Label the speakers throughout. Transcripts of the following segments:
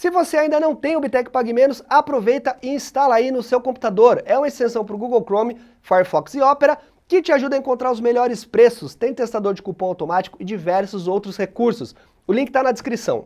Speaker 1: Se você ainda não tem o Bitec Pague Menos, aproveita e instala aí no seu computador. É uma extensão para o Google Chrome, Firefox e Opera, que te ajuda a encontrar os melhores preços, tem testador de cupom automático e diversos outros recursos. O link está na descrição.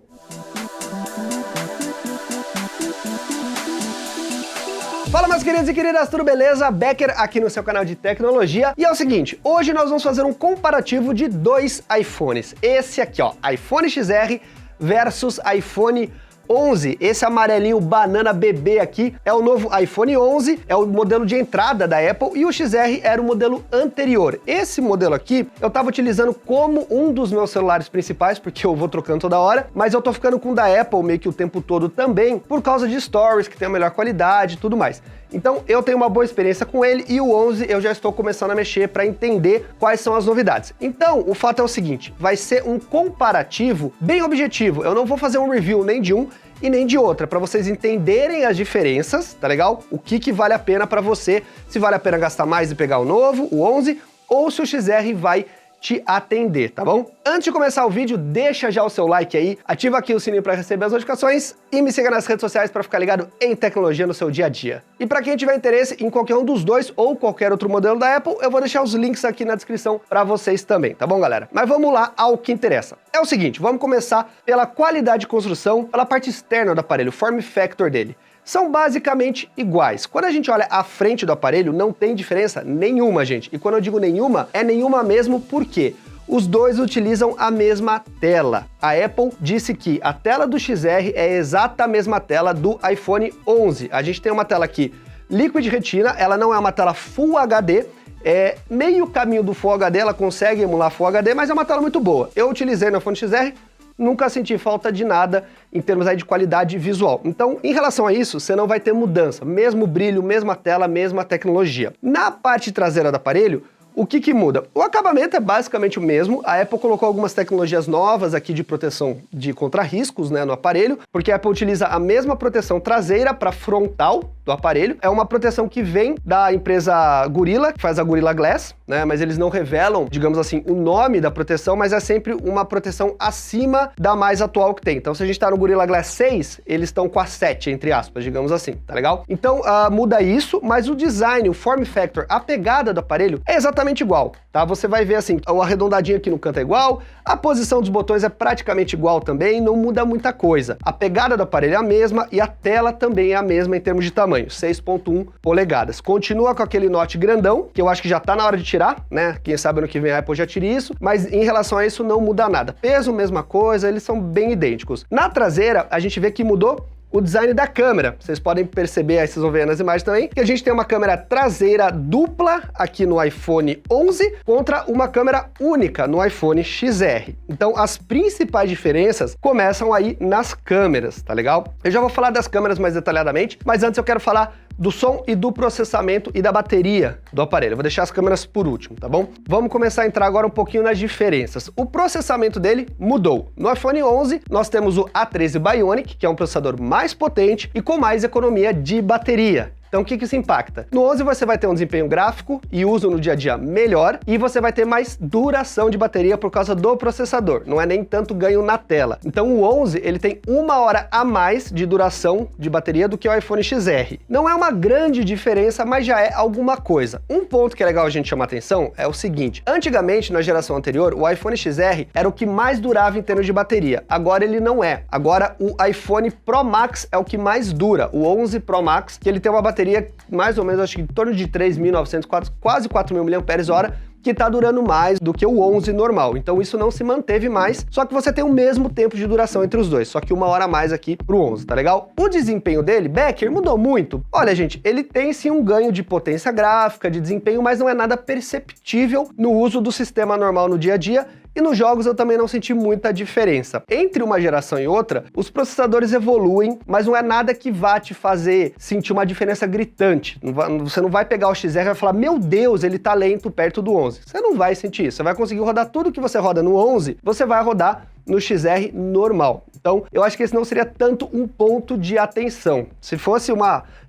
Speaker 1: Fala, meus queridos e queridas, tudo beleza? Becker aqui no seu canal de tecnologia. E é o seguinte, hoje nós vamos fazer um comparativo de dois iPhones. Esse aqui, ó, iPhone XR versus iPhone 11, esse amarelinho banana bebê aqui é o novo iPhone 11, é o modelo de entrada da Apple, e o XR era o modelo anterior. Esse modelo aqui eu tava utilizando como um dos meus celulares principais, porque eu vou trocando toda hora, mas eu tô ficando com o da Apple meio que o tempo todo também, por causa de stories, que tem a melhor qualidade e tudo mais. Então eu tenho uma boa experiência com ele, e o 11 eu já estou começando a mexer para entender quais são as novidades. Então o fato é o seguinte, vai ser um comparativo bem objetivo, eu não vou fazer um review nem de um e nem de outra, para vocês entenderem as diferenças, tá legal? O que vale a pena para você, se vale a pena gastar mais e pegar o novo, o 11, ou se o XR vai te atender, tá bom? Antes de começar o vídeo, deixa já o seu like aí, ativa aqui o sininho para receber as notificações e me siga nas redes sociais para ficar ligado em tecnologia no seu dia a dia. E para quem tiver interesse em qualquer um dos dois ou qualquer outro modelo da Apple, eu vou deixar os links aqui na descrição para vocês também, tá bom, galera? Mas vamos lá ao que interessa. É o seguinte, vamos começar pela qualidade de construção, pela parte externa do aparelho, o form factor dele. São basicamente iguais. Quando a gente olha a frente do aparelho, não tem diferença nenhuma, gente. E quando eu digo nenhuma, é nenhuma mesmo porque os dois utilizam a mesma tela. A Apple disse que a tela do XR é exata a mesma tela do iPhone 11. A gente tem uma tela aqui Liquid Retina, ela não é uma tela Full HD, é meio caminho do Full HD, ela consegue emular Full HD, mas é uma tela muito boa. Eu utilizei no iPhone XR, nunca senti falta de nada em termos aí de qualidade visual. Então, em relação a isso, você não vai ter mudança. Mesmo brilho, mesma tela, mesma tecnologia. Na parte traseira do aparelho, o que muda? O acabamento é basicamente o mesmo. A Apple colocou algumas tecnologias novas aqui de proteção de contra-riscos, né, no aparelho, porque a Apple utiliza a mesma proteção traseira para frontal do aparelho. É uma proteção que vem da empresa Gorilla, que faz a Gorilla Glass, né, mas eles não revelam, digamos assim, o nome da proteção, mas é sempre uma proteção acima da mais atual que tem. Então, se a gente está no Gorilla Glass 6, eles estão com a 7, entre aspas, digamos assim, tá legal? Então, muda isso, mas o design, o form factor, a pegada do aparelho é exatamente igual, tá? Você vai ver assim, o arredondadinho aqui no canto é igual, a posição dos botões é praticamente igual também, não muda muita coisa. A pegada do aparelho é a mesma e a tela também é a mesma em termos de tamanho, 6.1 polegadas. Continua com aquele note grandão, que eu acho que já tá na hora de tirar, né? Quem sabe ano que vem a Apple já tire isso, mas em relação a isso não muda nada. Peso, mesma coisa, eles são bem idênticos. Na traseira, a gente vê que mudou o design da câmera. Vocês podem perceber, aí vocês vão ver nas imagens também, que a gente tem uma câmera traseira dupla aqui no iPhone 11 contra uma câmera única no iPhone XR. Então as principais diferenças começam aí nas câmeras, tá legal? Eu já vou falar das câmeras mais detalhadamente, mas antes eu quero falar do som e do processamento e da bateria do aparelho. Eu vou deixar as câmeras por último, tá bom? Vamos começar a entrar agora um pouquinho nas diferenças. O processamento dele mudou. No iPhone 11, nós temos o A13 Bionic, que é um processador mais potente e com mais economia de bateria. Então o que isso impacta? No 11 você vai ter um desempenho gráfico e uso no dia a dia melhor, e você vai ter mais duração de bateria por causa do processador, não é nem tanto ganho na tela. Então o 11 ele tem 1 hora a mais de duração de bateria do que o iPhone XR. Não é uma grande diferença, mas já é alguma coisa. Um ponto que é legal a gente chamar atenção é o seguinte, antigamente na geração anterior o iPhone XR era o que mais durava em termos de bateria, agora ele não é. Agora o iPhone Pro Max é o que mais dura, o 11 Pro Max, que ele tem uma bateria mais ou menos, acho que em torno de 3.900, quase 4.000 mAh, que tá durando mais do que o 11 normal. Então isso não se manteve mais, só que você tem o mesmo tempo de duração entre os dois, só que 1 hora a mais aqui pro 11, tá legal? O desempenho dele, Becker, mudou muito? Olha, gente, ele tem sim um ganho de potência gráfica, de desempenho, mas não é nada perceptível no uso do sistema normal no dia a dia, e nos jogos eu também não senti muita diferença. Entre uma geração e outra, os processadores evoluem, mas não é nada que vá te fazer sentir uma diferença gritante. Você não vai pegar o XR e vai falar, meu Deus, ele tá lento perto do 11. Você não vai sentir isso. Você vai conseguir rodar tudo que você roda no 11, você vai rodar no XR normal. Então, eu acho que esse não seria tanto um ponto de atenção. Se fosse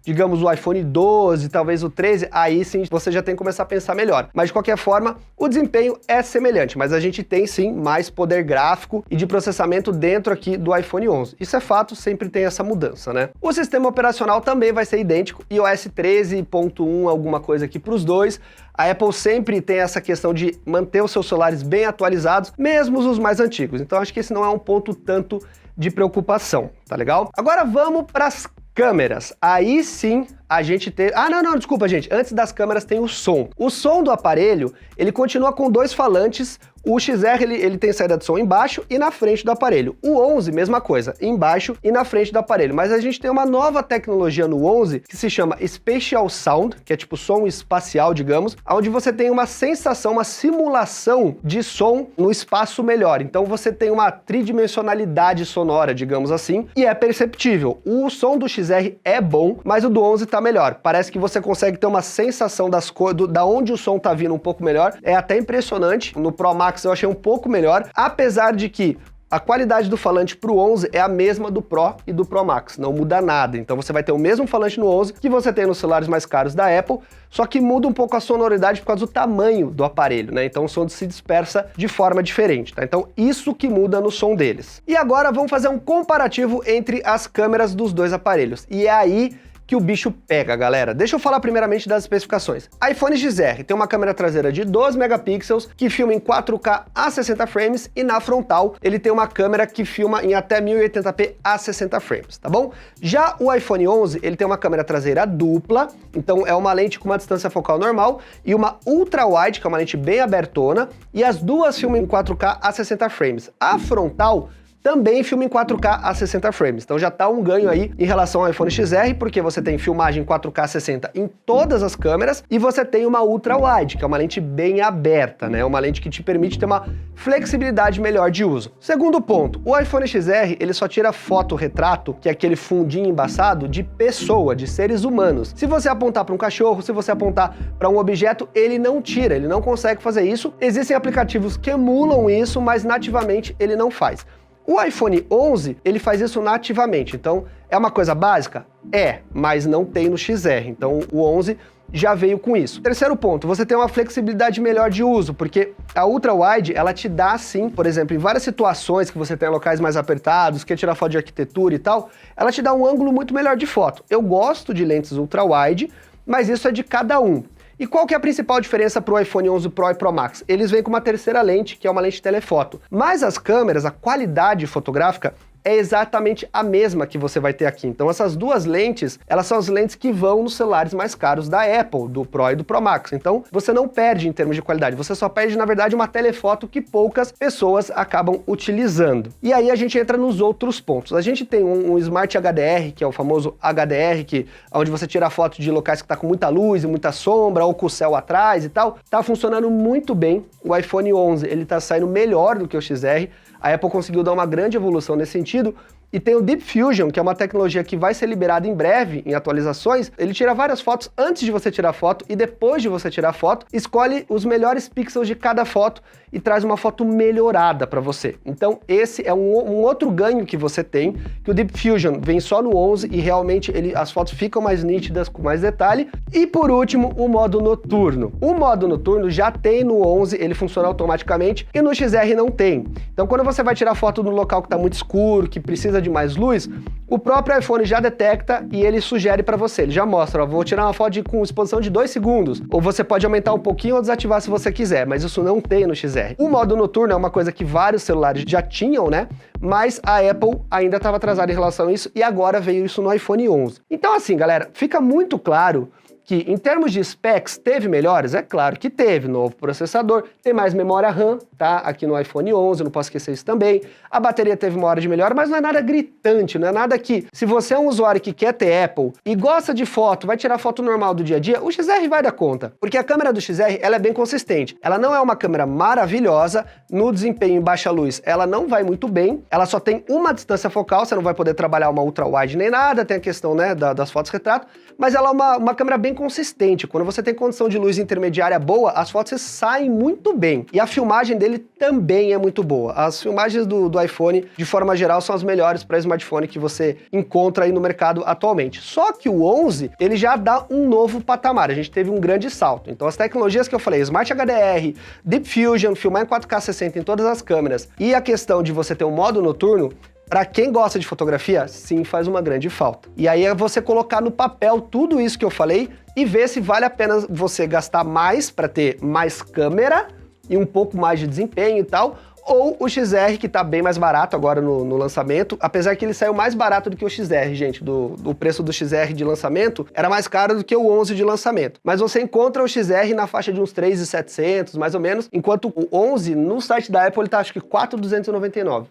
Speaker 1: digamos, o iPhone 12, talvez o 13, aí sim você já tem que começar a pensar melhor. Mas de qualquer forma, o desempenho é semelhante, mas a gente tem sim mais poder gráfico e de processamento dentro aqui do iPhone 11. Isso é fato, sempre tem essa mudança, né? O sistema operacional também vai ser idêntico, iOS 13.1, alguma coisa aqui para os dois. A Apple sempre tem essa questão de manter os seus celulares bem atualizados, mesmo os mais antigos. Então acho que esse não é um ponto tanto de preocupação, tá legal? Agora vamos para as câmeras. Aí sim a gente tem... desculpa, gente. Antes das câmeras tem o som. O som do aparelho, ele continua com dois falantes. O XR, ele tem saída de som embaixo e na frente do aparelho. O 11, mesma coisa, embaixo e na frente do aparelho. Mas a gente tem uma nova tecnologia no 11 que se chama Spatial Sound, que é tipo som espacial, digamos, onde você tem uma sensação, uma simulação de som no espaço melhor. Então você tem uma tridimensionalidade sonora, digamos assim, e é perceptível. O som do XR é bom, mas o do 11 tá melhor. Parece que você consegue ter uma sensação da onde o som tá vindo um pouco melhor. É até impressionante. No Pro Max eu achei um pouco melhor, apesar de que a qualidade do falante pro 11 é a mesma do Pro e do Pro Max, não muda nada. Então você vai ter o mesmo falante no 11 que você tem nos celulares mais caros da Apple, só que muda um pouco a sonoridade por causa do tamanho do aparelho, né? Então o som se dispersa de forma diferente, tá? Então isso que muda no som deles. E agora vamos fazer um comparativo entre as câmeras dos dois aparelhos. E é aí que o bicho pega, galera. Deixa eu falar primeiramente das especificações. iPhone XR tem uma câmera traseira de 12 megapixels que filma em 4K a 60 frames e na frontal ele tem uma câmera que filma em até 1080p a 60 frames, tá bom? Já o iPhone 11, ele tem uma câmera traseira dupla, então é uma lente com uma distância focal normal e uma ultra wide, que é uma lente bem abertona, e as duas filmam em 4K a 60 frames. A frontal também filma em 4K a 60 frames, então já tá um ganho aí em relação ao iPhone XR, porque você tem filmagem 4K 60 em todas as câmeras e você tem uma ultra wide, que é uma lente bem aberta, né? Uma lente que te permite ter uma flexibilidade melhor de uso. Segundo ponto, o iPhone XR, ele só tira foto-retrato, que é aquele fundinho embaçado, de pessoa, de seres humanos. Se você apontar para um cachorro, se você apontar para um objeto, ele não tira, ele não consegue fazer isso. Existem aplicativos que emulam isso, mas nativamente ele não faz. O iPhone 11, ele faz isso nativamente, então é uma coisa básica? É, mas não tem no XR, então o 11 já veio com isso. Terceiro ponto, você tem uma flexibilidade melhor de uso, porque a Ultra Wide, ela te dá sim, por exemplo, em várias situações que você tem locais mais apertados, quer tirar foto de arquitetura e tal, ela te dá um ângulo muito melhor de foto. Eu gosto de lentes Ultra Wide, mas isso é de cada um. E qual que é a principal diferença para o iPhone 11 Pro e Pro Max? Eles vêm com uma terceira lente, que é uma lente telefoto. Mas as câmeras, a qualidade fotográfica é exatamente a mesma que você vai ter aqui. Então essas duas lentes, elas são as lentes que vão nos celulares mais caros da Apple, do Pro e do Pro Max. Então você não perde em termos de qualidade, você só perde, na verdade, uma telefoto que poucas pessoas acabam utilizando. E aí a gente entra nos outros pontos. A gente tem um Smart HDR, que é o famoso HDR, onde você tira foto de locais que tá com muita luz e muita sombra, ou com o céu atrás e tal. Tá funcionando muito bem. O iPhone 11, ele tá saindo melhor do que o XR. A Apple conseguiu dar uma grande evolução nesse sentido. E tem o Deep Fusion, que é uma tecnologia que vai ser liberada em breve em atualizações. Ele tira várias fotos antes de você tirar foto e depois de você tirar foto, escolhe os melhores pixels de cada foto e traz uma foto melhorada para você. Então esse é um outro ganho que você tem, que o Deep Fusion vem só no 11 e realmente as fotos ficam mais nítidas, com mais detalhe. E por último, o modo noturno. O modo noturno já tem no 11, ele funciona automaticamente, e no XR não tem. Então quando você vai tirar foto no local que está muito escuro, que precisa de mais luz, o próprio iPhone já detecta e ele sugere para você, ele já mostra, ó, vou tirar uma foto com exposição de 2 segundos, ou você pode aumentar um pouquinho ou desativar se você quiser, mas isso não tem no XR. O modo noturno é uma coisa que vários celulares já tinham, né? Mas a Apple ainda estava atrasada em relação a isso e agora veio isso no iPhone 11. Então assim, galera, fica muito claro que em termos de specs, teve melhores? É claro que teve, novo processador, tem mais memória RAM, tá? Aqui no iPhone 11, não posso esquecer isso também. A bateria teve uma hora de melhora, mas não é nada gritante, não é nada que, se você é um usuário que quer ter Apple e gosta de foto, vai tirar foto normal do dia a dia, o XR vai dar conta. Porque a câmera do XR, ela é bem consistente. Ela não é uma câmera maravilhosa, no desempenho em baixa luz, ela não vai muito bem, ela só tem uma distância focal, você não vai poder trabalhar uma ultra wide nem nada, tem a questão, né, das fotos retrato, mas ela é uma câmera bem bem consistente. Quando você tem condição de luz intermediária boa, as fotos saem muito bem. E a filmagem dele também é muito boa. As filmagens do iPhone, de forma geral, são as melhores para smartphone que você encontra aí no mercado atualmente. Só que o 11, ele já dá um novo patamar. A gente teve um grande salto. Então as tecnologias que eu falei, Smart HDR, Deep Fusion, filmar em 4K 60 em todas as câmeras, e a questão de você ter um modo noturno, para quem gosta de fotografia, sim, faz uma grande falta. E aí é você colocar no papel tudo isso que eu falei e ver se vale a pena você gastar mais para ter mais câmera e um pouco mais de desempenho e tal, ou o XR, que tá bem mais barato agora no lançamento, apesar que ele saiu mais barato do que o XR, gente, o preço do XR de lançamento era mais caro do que o 11 de lançamento. Mas você encontra o XR na faixa de uns 3.700, mais ou menos, enquanto o 11, no site da Apple, ele tá acho que 4.299.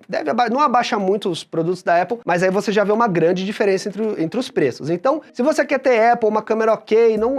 Speaker 1: Não abaixa muito os produtos da Apple, mas aí você já vê uma grande diferença entre os preços. Então, se você quer ter Apple, uma câmera ok, não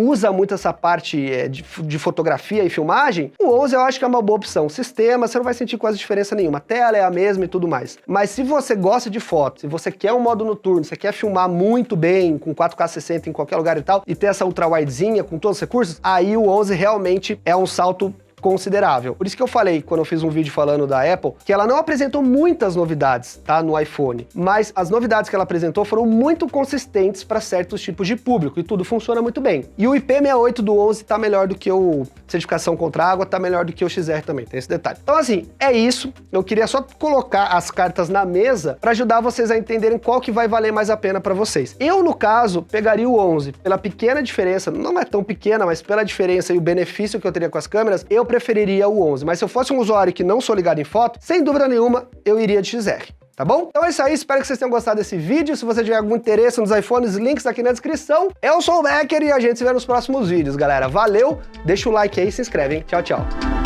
Speaker 1: usa muito essa parte de fotografia e filmagem, o 11 eu acho que é uma boa opção. Sistema, você não vai sentir quase diferença nenhuma, a tela é a mesma e tudo mais. Mas se você gosta de foto, se você quer um modo noturno, você quer filmar muito bem, com 4K 60 em qualquer lugar e tal, e ter essa ultra-widezinha com todos os recursos, aí o 11 realmente é um salto considerável. Por isso que eu falei, quando eu fiz um vídeo falando da Apple, que ela não apresentou muitas novidades, tá, no iPhone, mas as novidades que ela apresentou foram muito consistentes para certos tipos de público, e tudo funciona muito bem. E o IP68 do 11 tá melhor do que o certificação contra água, tá melhor do que o XR também, tem esse detalhe. Então assim, é isso, eu queria só colocar as cartas na mesa para ajudar vocês a entenderem qual que vai valer mais a pena para vocês. Eu, no caso, pegaria o 11, pela pequena diferença, não é tão pequena, mas pela diferença e o benefício que eu teria com as câmeras, eu preferiria o 11, mas se eu fosse um usuário que não sou ligado em foto, sem dúvida nenhuma, eu iria de XR. Tá bom? Então é isso aí, espero que vocês tenham gostado desse vídeo. Se você tiver algum interesse nos iPhones, links aqui na descrição. Eu sou o Becker e a gente se vê nos próximos vídeos, galera. Valeu, deixa o like aí e se inscreve, hein? Tchau, tchau.